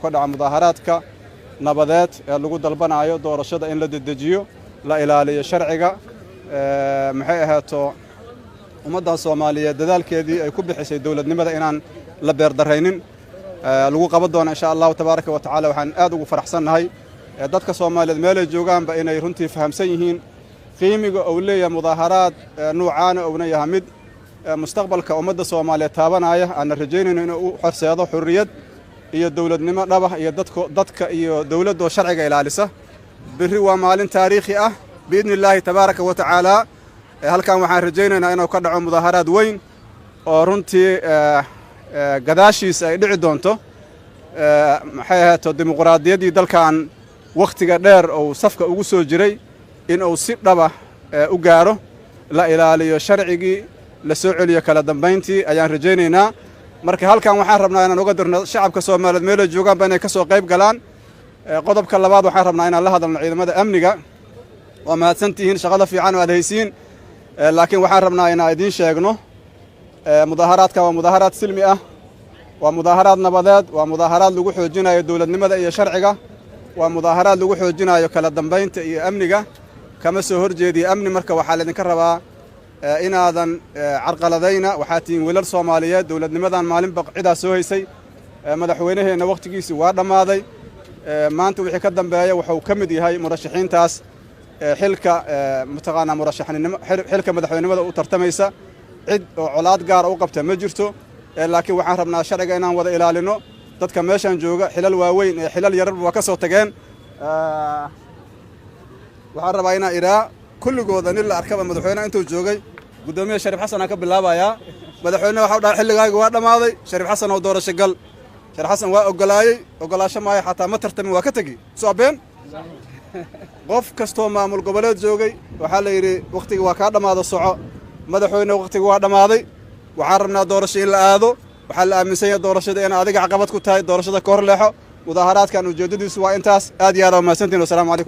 كدع مظاهراتك نبضات لجود البنايو دور الشدة إن للدجيو لا إلى شرعك محيها تو ومدة الصومالية ذلك ذي يكب حسي الدولة نمذا إن لبير درهينين لجو قبضنا إن شاء الله تبارك وتعالى وحن أدو فرحسن هاي dadka Soomaaliyeed meel ay joogaan ba inay runtii fahamsan yihiin qiimiga oo leeyahay mudaaharaad nuucaan oo yahay mid mustaqbalka ummadda Soomaaliyeed taabanaya aan rajaynayno inuu u horseedo xurriyad iyo dawladnimo dhaba iyo dadka iyo dawladda sharciga ilaalisa biri waa maalin taariikhi ah biidnillaahi tabaaraka wa tacaala halkan waxaan rajaynaynaa inuu ka dhaco mudaaharaad weyn oo runtii gadaashiisa ay dhici doonto maxay ahaato dimuqraadiyaddii dalkan waqtiga dheer oo safka ugu soo jiray in uu si dhaba u gaaro la ilaaliyo sharcigii la soo celiyo kala dambeyntii ayaan rajaynaynaa marka halkan waxaan rabnaa inaan uga dirno shacabka Soomaaliyeed meel ay joogaan inay ka soo qayb galaan qodobka labaad waxaan rabnaa inaan la hadalno ciidamada amniga waa mahadsantihiin shaqada fiican oo aad haysiin laakiin waxaan rabnaa inaan idin sheegno mudaaharaadka waa mudaaharaad silmi ah waa mudaaharaad nabadeed waa mudaaharaad lagu xoojinayo dawladnimada iyo sharciga waa mudaaharaad lagu xoojinayo kala dambeynta iyo amniga kama soo horjeediyo amni marka waxaa idinka rabaa inaadan carqaladayna waxaa tiin wiilal Soomaaliyeed dawladnimadan maalin baqcidaa soo haysay madaxweynaheena waqtigiisa waa dhamaaday maanta wixii ka dambeeya wuxuu ka mid yahay murashaxiintaas xilka mutaqaana murashaxnimo xilka madaxweynimada u tartamaysa cid oo colaad gaar u qabta ma jirto laakiin waxaan rabnaa sharciga inaan wada ilaalino dadka meeshan jooga xilal waaweyn ee xilal yarar waa ka soo tageen waxaan rabaa inaan iraa kulligooda nin la arkaba madaxweynaha intuu joogay gudoomiye Shariif Xasan aan ka bilaabayaa madaxweynaha waxa uu dhaar xilligaaga waa dhamaaday Shariif Xasan oo doorasho gal Shariif Xasan waa ogolaasho maayo xataa ma tartamin waa ka tagi soo been qof kastoo maamul goboleed joogay waxa la yiri waqtiga waa ka dhamaado soco madaxweynaha waqtiga waa dhamaaday waxaan rabnaa doorasho in la aado waxaa la aaminsan yahay doorashada in adiga caqabad ku tahay doorashada ka hor leexo mudaaharaadkan ujeedadiisu waa intaas aad iyo aad u mahadsantiin. Assalaamu calaykum.